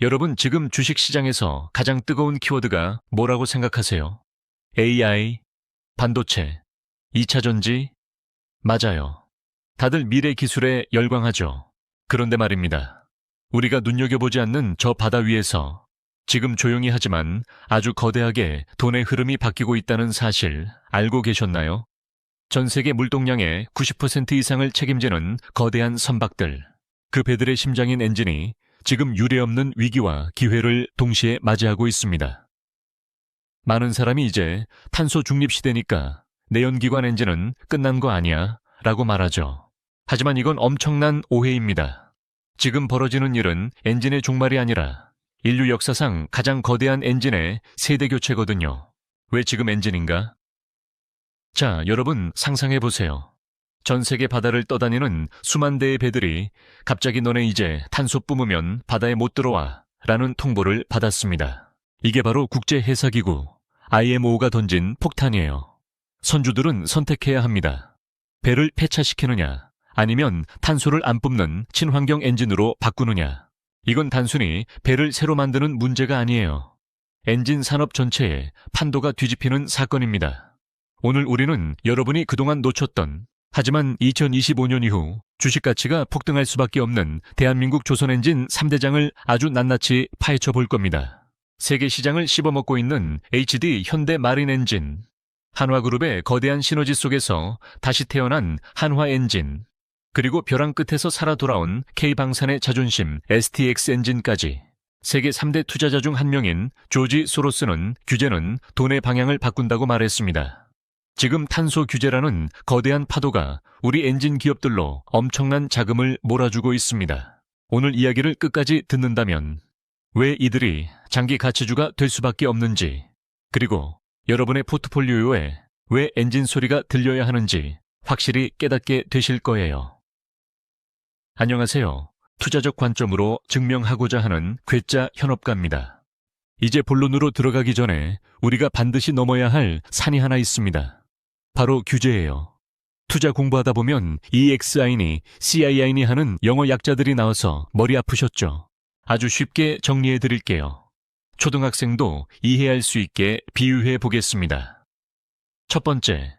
여러분 지금 주식시장에서 가장 뜨거운 키워드가 뭐라고 생각하세요? AI, 반도체, 2차 전지? 맞아요. 다들 미래 기술에 열광하죠. 그런데 말입니다. 우리가 눈여겨보지 않는 저 바다 위에서 지금 조용히 하지만 아주 거대하게 돈의 흐름이 바뀌고 있다는 사실 알고 계셨나요? 전 세계 물동량의 90% 이상을 책임지는 거대한 선박들, 그 배들의 심장인 엔진이 지금 유례없는 위기와 기회를 동시에 맞이하고 있습니다. 많은 사람이 이제 탄소 중립 시대니까 내연기관 엔진은 끝난 거 아니야 라고 말하죠. 하지만 이건 엄청난 오해입니다. 지금 벌어지는 일은 엔진의 종말이 아니라 인류 역사상 가장 거대한 엔진의 세대 교체거든요. 왜 지금 엔진인가? 자, 여러분 상상해보세요. 전 세계 바다를 떠다니는 수만 대의 배들이 갑자기 너네 이제 탄소 뿜으면 바다에 못 들어와 라는 통보를 받았습니다. 이게 바로 국제해사기구 IMO가 던진 폭탄이에요. 선주들은 선택해야 합니다. 배를 폐차시키느냐 아니면 탄소를 안 뿜는 친환경 엔진으로 바꾸느냐. 이건 단순히 배를 새로 만드는 문제가 아니에요. 엔진 산업 전체에 판도가 뒤집히는 사건입니다. 오늘 우리는 여러분이 그동안 놓쳤던, 하지만 2025년 이후 주식 가치가 폭등할 수밖에 없는 대한민국 조선엔진 3대장을 아주 낱낱이 파헤쳐 볼 겁니다. 세계 시장을 씹어먹고 있는 HD 현대마린엔진, 한화그룹의 거대한 시너지 속에서 다시 태어난 한화엔진, 그리고 벼랑 끝에서 살아 돌아온 K방산의 자존심 STX 엔진까지 세계 3대 투자자 중 한 명인 조지 소로스는 규제는 돈의 방향을 바꾼다고 말했습니다. 지금 탄소 규제라는 거대한 파도가 우리 엔진 기업들로 엄청난 자금을 몰아주고 있습니다. 오늘 이야기를 끝까지 듣는다면 왜 이들이 장기 가치주가 될 수밖에 없는지, 그리고 여러분의 포트폴리오에 왜 엔진 소리가 들려야 하는지 확실히 깨닫게 되실 거예요. 안녕하세요. 투자적 관점으로 증명하고자 하는 괴짜 현업가입니다. 이제 본론으로 들어가기 전에 우리가 반드시 넘어야 할 산이 하나 있습니다. 바로 규제예요. 투자 공부하다 보면 EXIN이 CII니 하는 영어 약자들이 나와서 머리 아프셨죠? 아주 쉽게 정리해 드릴게요. 초등학생도 이해할 수 있게 비유해 보겠습니다. 첫 번째,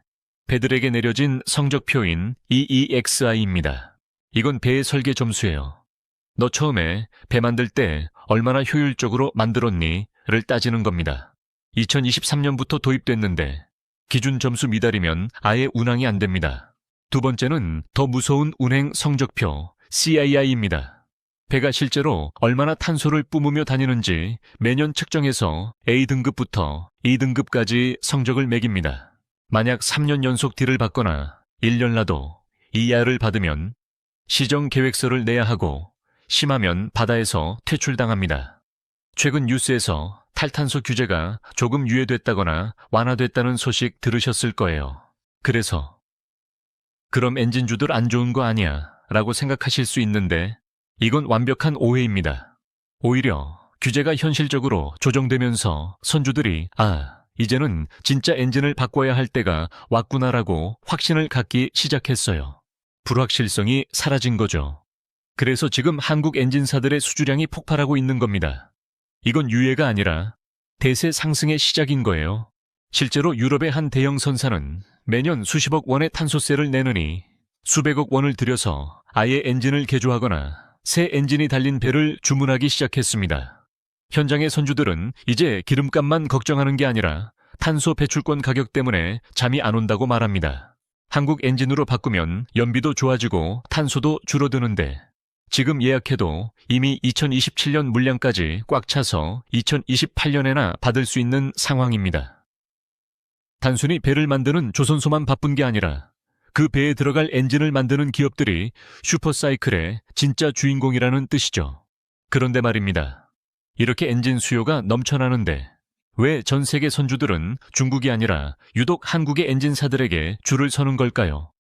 배들에게 내려진 성적표인 EEXI입니다. 이건 배의 설계 점수예요. 너 처음에 배 만들 때 얼마나 효율적으로 만들었니? 를 따지는 겁니다. 2023년부터 도입됐는데 기준 점수 미달이면 아예 운항이 안 됩니다. 두 번째는 더 무서운 운행 성적표 CII입니다. 배가 실제로 얼마나 탄소를 뿜으며 다니는지 매년 측정해서 A등급부터 E등급까지 성적을 매깁니다. 만약 3년 연속 D를 받거나 1년라도 ER을 받으면 시정계획서를 내야 하고 심하면 바다에서 퇴출당합니다. 최근 뉴스에서 탈탄소 규제가 조금 유예됐다거나 완화됐다는 소식 들으셨을 거예요. 그래서 그럼 엔진주들 안 좋은 거 아니야 라고 생각하실 수 있는데 이건 완벽한 오해입니다. 오히려 규제가 현실적으로 조정되면서 선주들이 이제는 진짜 엔진을 바꿔야 할 때가 왔구나라고 확신을 갖기 시작했어요. 불확실성이 사라진 거죠. 그래서 지금 한국 엔진사들의 수주량이 폭발하고 있는 겁니다. 이건 유예가 아니라 대세 상승의 시작인 거예요. 실제로 유럽의 한 대형 선사는 매년 수십억 원의 탄소세를 내느니 수백억 원을 들여서 아예 엔진을 개조하거나 새 엔진이 달린 배를 주문하기 시작했습니다. 현장의 선주들은 이제 기름값만 걱정하는 게 아니라 탄소 배출권 가격 때문에 잠이 안 온다고 말합니다. 한국 엔진으로 바꾸면 연비도 좋아지고 탄소도 줄어드는데 지금 예약해도 이미 2027년 물량까지 꽉 차서 2028년에나 받을 수 있는 상황입니다. 단순히 배를 만드는 조선소만 바쁜 게 아니라 그 배에 들어갈 엔진을 만드는 기업들이 슈퍼사이클의 진짜 주인공이라는 뜻이죠. 그런데 말입니다. 이렇게 엔진 수요가 넘쳐나는데 왜 전 세계 선주들은 중국이 아니라 유독 한국의 엔진사들에게 줄을 서는 걸까요?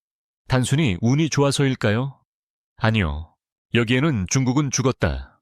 단순히 운이 좋아서일까요? 아니요. 여기에는 중국은 죽었다.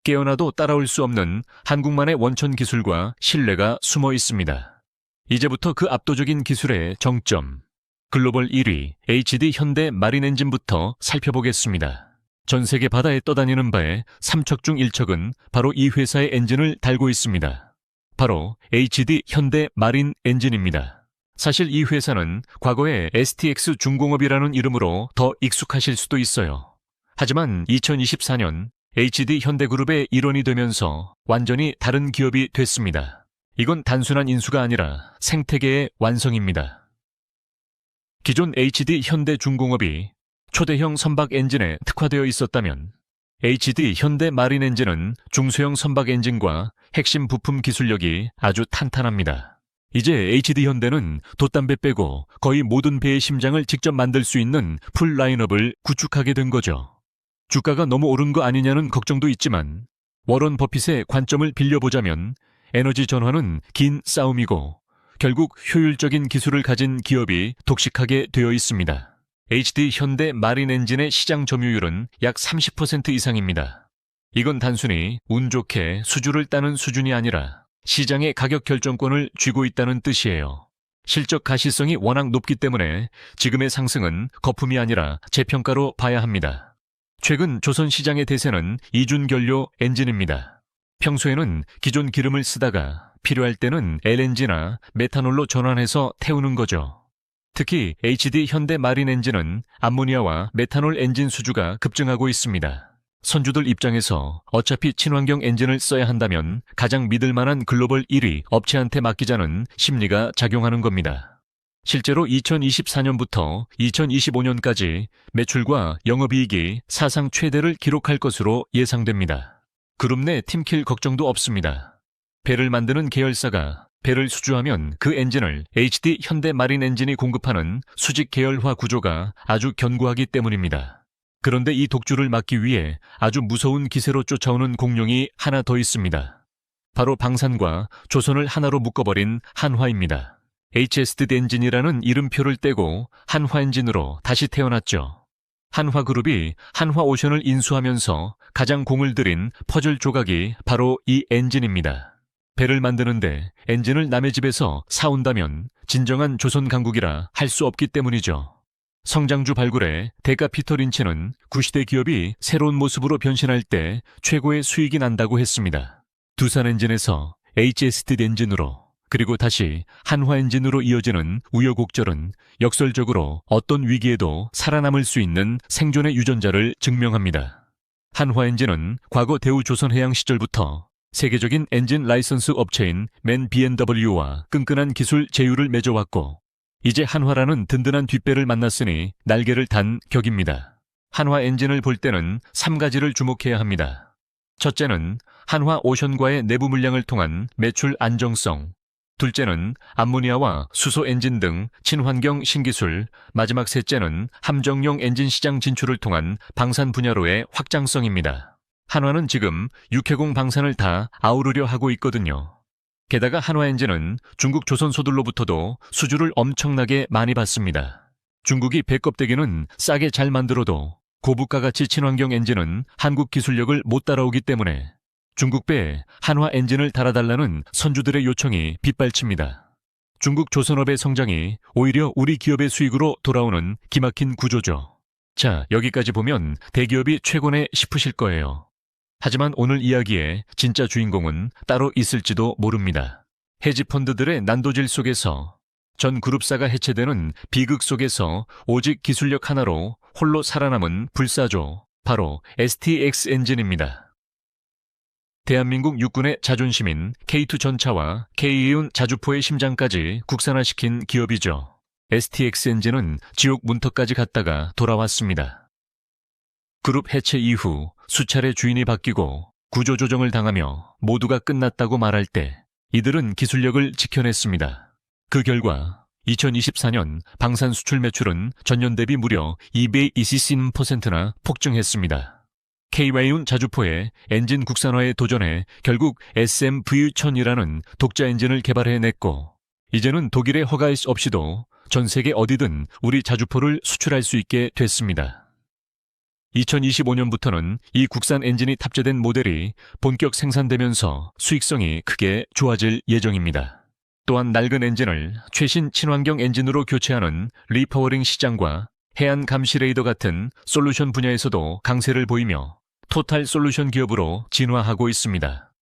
깨어나도 따라올 수 없는 한국만의 원천 기술과 신뢰가 숨어 있습니다. 이제부터 그 압도적인 기술의 정점, 글로벌 1위 HD 현대 마린 엔진부터 살펴보겠습니다. 전 세계 바다에 떠다니는 바에 3척 중 1척은 바로 이 회사의 엔진을 달고 있습니다. 바로 HD 현대 마린 엔진입니다. 사실 이 회사는 과거에 STX 중공업이라는 이름으로 더 익숙하실 수도 있어요. 하지만 2024년 HD 현대그룹의 일원이 되면서 완전히 다른 기업이 됐습니다. 이건 단순한 인수가 아니라 생태계의 완성입니다. 기존 HD 현대중공업이 초대형 선박 엔진에 특화되어 있었다면 HD 현대 마린 엔진은 중소형 선박 엔진과 핵심 부품 기술력이 아주 탄탄합니다. 이제 HD 현대는 돛담배 빼고 거의 모든 배의 심장을 직접 만들 수 있는 풀 라인업을 구축하게 된 거죠. 주가가 너무 오른 거 아니냐는 걱정도 있지만 워런 버핏의 관점을 빌려보자면 에너지 전환은 긴 싸움이고 결국 효율적인 기술을 가진 기업이 독식하게 되어 있습니다. HD 현대 마린 엔진의 시장 점유율은 약 30% 이상입니다. 이건 단순히 운 좋게 수주를 따는 수준이 아니라 시장의 가격 결정권을 쥐고 있다는 뜻이에요. 실적 가시성이 워낙 높기 때문에 지금의 상승은 거품이 아니라 재평가로 봐야 합니다. 최근 조선 시장의 대세는 이준결료 엔진입니다. 평소에는 기존 기름을 쓰다가 필요할 때는 LNG나 메탄올로 전환해서 태우는 거죠. 특히 HD 현대 마린 엔진은 암모니아와 메탄올 엔진 수주가 급증하고 있습니다. 선주들 입장에서 어차피 친환경 엔진을 써야 한다면 가장 믿을 만한 글로벌 1위 업체한테 맡기자는 심리가 작용하는 겁니다. 실제로 2024년부터 2025년까지 매출과 영업이익이 사상 최대를 기록할 것으로 예상됩니다. 그룹 내 팀킬 걱정도 없습니다. 배를 만드는 계열사가 배를 수주하면 그 엔진을 HD 현대 마린 엔진이 공급하는 수직 계열화 구조가 아주 견고하기 때문입니다. 그런데 이 독주를 막기 위해 아주 무서운 기세로 쫓아오는 공룡이 하나 더 있습니다. 바로 방산과 조선을 하나로 묶어버린 한화입니다. HSD 엔진이라는 이름표를 떼고 한화엔진으로 다시 태어났죠. 한화그룹이 한화오션을 인수하면서 가장 공을 들인 퍼즐 조각이 바로 이 엔진입니다. 배를 만드는데 엔진을 남의 집에서 사온다면 진정한 조선 강국이라 할 수 없기 때문이죠. 성장주 발굴에 대가 피터 린치는 구시대 기업이 새로운 모습으로 변신할 때 최고의 수익이 난다고 했습니다. 두산 엔진에서 HSD 엔진으로 그리고 다시 한화 엔진으로 이어지는 우여곡절은 역설적으로 어떤 위기에도 살아남을 수 있는 생존의 유전자를 증명합니다. 한화 엔진은 과거 대우조선해양 시절부터 세계적인 엔진 라이선스 업체인 맨 B&W와 끈끈한 기술 제휴를 맺어왔고 이제 한화라는 든든한 뒷배를 만났으니 날개를 단 격입니다. 한화 엔진을 볼 때는 3가지를 주목해야 합니다. 첫째는 한화 오션과의 내부 물량을 통한 매출 안정성, 둘째는 암모니아와 수소 엔진 등 친환경 신기술, 마지막 셋째는 함정용 엔진 시장 진출을 통한 방산 분야로의 확장성입니다. 한화는 지금 육해공 방산을 다 아우르려 하고 있거든요. 게다가 한화 엔진은 중국 조선소들로부터도 수주를 엄청나게 많이 받습니다. 중국이 배 껍데기는 싸게 잘 만들어도 고부가가치 친환경 엔진은 한국 기술력을 못 따라오기 때문에 중국 배에 한화 엔진을 달아달라는 선주들의 요청이 빗발칩니다. 중국 조선업의 성장이 오히려 우리 기업의 수익으로 돌아오는 기막힌 구조죠. 자, 여기까지 보면 대기업이 최고네 싶으실 거예요. 하지만 오늘 이야기의 진짜 주인공은 따로 있을지도 모릅니다. 헤지펀드들의 난도질 속에서 전 그룹사가 해체되는 비극 속에서 오직 기술력 하나로 홀로 살아남은 불사조, 바로 STX 엔진입니다. 대한민국 육군의 자존심인 K2 전차와 K이운 자주포의 심장까지 국산화시킨 기업이죠. STX 엔진은 지옥 문턱까지 갔다가 돌아왔습니다. 그룹 해체 이후 수차례 주인이 바뀌고 구조조정을 당하며 모두가 끝났다고 말할 때 이들은 기술력을 지켜냈습니다. 그 결과 2024년 방산 수출 매출은 전년 대비 무려 220%나 폭증했습니다. KY운 자주포의 엔진 국산화에 도전해 결국 SMV1000이라는 독자 엔진을 개발해냈고 이제는 독일의 허가 없이도 전 세계 어디든 우리 자주포를 수출할 수 있게 됐습니다. 2025년부터는 이 국산 엔진이 탑재된 모델이 본격 생산되면서 수익성이 크게 좋아질 예정입니다. 또한 낡은 엔진을 최신 친환경 엔진으로 교체하는 리파워링 시장과 해안 감시레이더 같은 솔루션 분야에서도 강세를 보이며 토탈 솔루션 기업으로 진화하고 있습니다.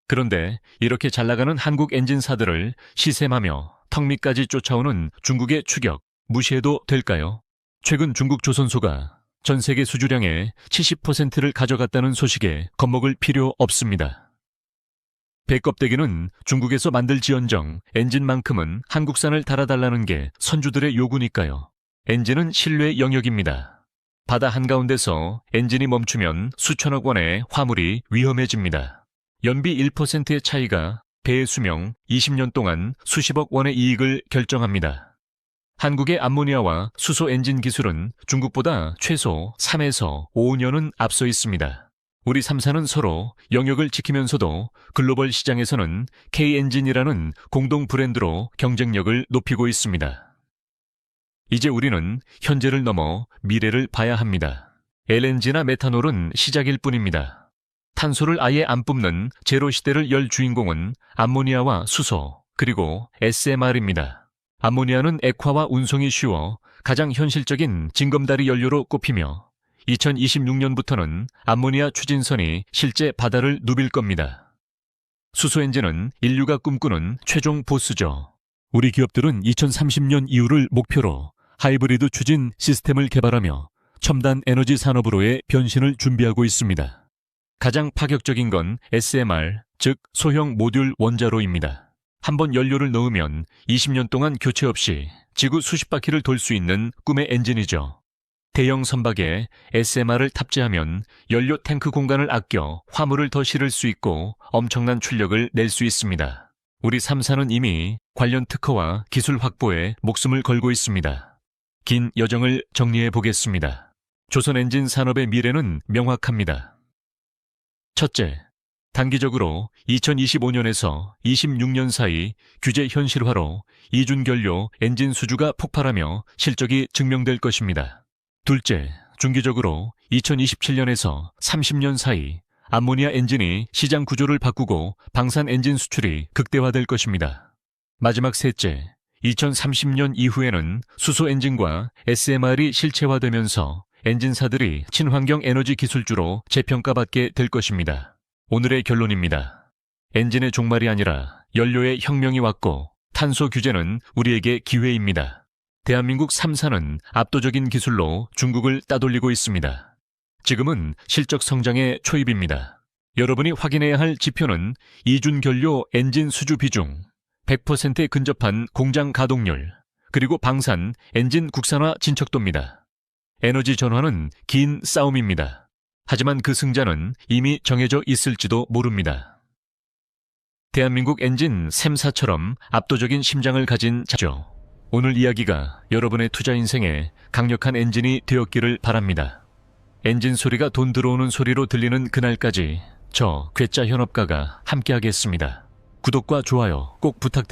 그런데 이렇게 잘나가는 한국 엔진사들을 시샘하며 턱 밑까지 쫓아오는 중국의 추격 무시해도 될까요? 최근 중국 조선소가 전 세계 수주량의 70%를 가져갔다는 소식에 겁먹을 필요 없습니다. 배껍데기는 중국에서 만들지언정 엔진만큼은 한국산을 달아달라는 게 선주들의 요구니까요. 엔진은 신뢰의 영역입니다. 바다 한가운데서 엔진이 멈추면 수천억 원의 화물이 위험해집니다. 연비 1%의 차이가 배의 수명 20년 동안 수십억 원의 이익을 결정합니다. 한국의 암모니아와 수소 엔진 기술은 중국보다 최소 3에서 5년은 앞서 있습니다. 우리 3사는 서로 영역을 지키면서도 글로벌 시장에서는 K엔진이라는 공동 브랜드로 경쟁력을 높이고 있습니다. 이제 우리는 현재를 넘어 미래를 봐야 합니다. LNG나 메탄올은 시작일 뿐입니다. 탄소를 아예 안 뿜는 제로 시대를 열 주인공은 암모니아와 수소, 그리고 SMR입니다. 암모니아는 액화와 운송이 쉬워 가장 현실적인 징검다리 연료로 꼽히며 2026년부터는 암모니아 추진선이 실제 바다를 누빌 겁니다. 수소 엔진은 인류가 꿈꾸는 최종 보스죠. 우리 기업들은 2030년 이후를 목표로 하이브리드 추진 시스템을 개발하며 첨단 에너지 산업으로의 변신을 준비하고 있습니다. 가장 파격적인 건 SMR, 즉 소형 모듈 원자로입니다. 한번 연료를 넣으면 20년 동안 교체 없이 지구 수십 바퀴를 돌 수 있는 꿈의 엔진이죠. 대형 선박에 SMR을 탑재하면 연료 탱크 공간을 아껴 화물을 더 실을 수 있고 엄청난 출력을 낼 수 있습니다. 우리 3사는 이미 관련 특허와 기술 확보에 목숨을 걸고 있습니다. 긴 여정을 정리해 보겠습니다. 조선 엔진 산업의 미래는 명확합니다. 첫째, 단기적으로 2025년에서 26년 사이 규제 현실화로 이중결료 엔진 수주가 폭발하며 실적이 증명될 것입니다. 둘째, 중기적으로 2027년에서 30년 사이 암모니아 엔진이 시장 구조를 바꾸고 방산 엔진 수출이 극대화될 것입니다. 마지막 셋째, 2030년 이후에는 수소 엔진과 SMR이 실체화되면서 엔진사들이 친환경 에너지 기술주로 재평가받게 될 것입니다. 오늘의 결론입니다. 엔진의 종말이 아니라 연료의 혁명이 왔고 탄소 규제는 우리에게 기회입니다. 대한민국 3사는 압도적인 기술로 중국을 따돌리고 있습니다. 지금은 실적 성장의 초입입니다. 여러분이 확인해야 할 지표는 이중결료 엔진 수주 비중, 100%에 근접한 공장 가동률, 그리고 방산 엔진 국산화 진척도입니다. 에너지 전환은 긴 싸움입니다. 하지만 그 승자는 이미 정해져 있을지도 모릅니다. 대한민국 엔진 샘사처럼 압도적인 심장을 가진 자죠. 오늘 이야기가 여러분의 투자 인생에 강력한 엔진이 되었기를 바랍니다. 엔진 소리가 돈 들어오는 소리로 들리는 그날까지 저 괴짜 현업가가 함께하겠습니다. 구독과 좋아요 꼭 부탁드립니다.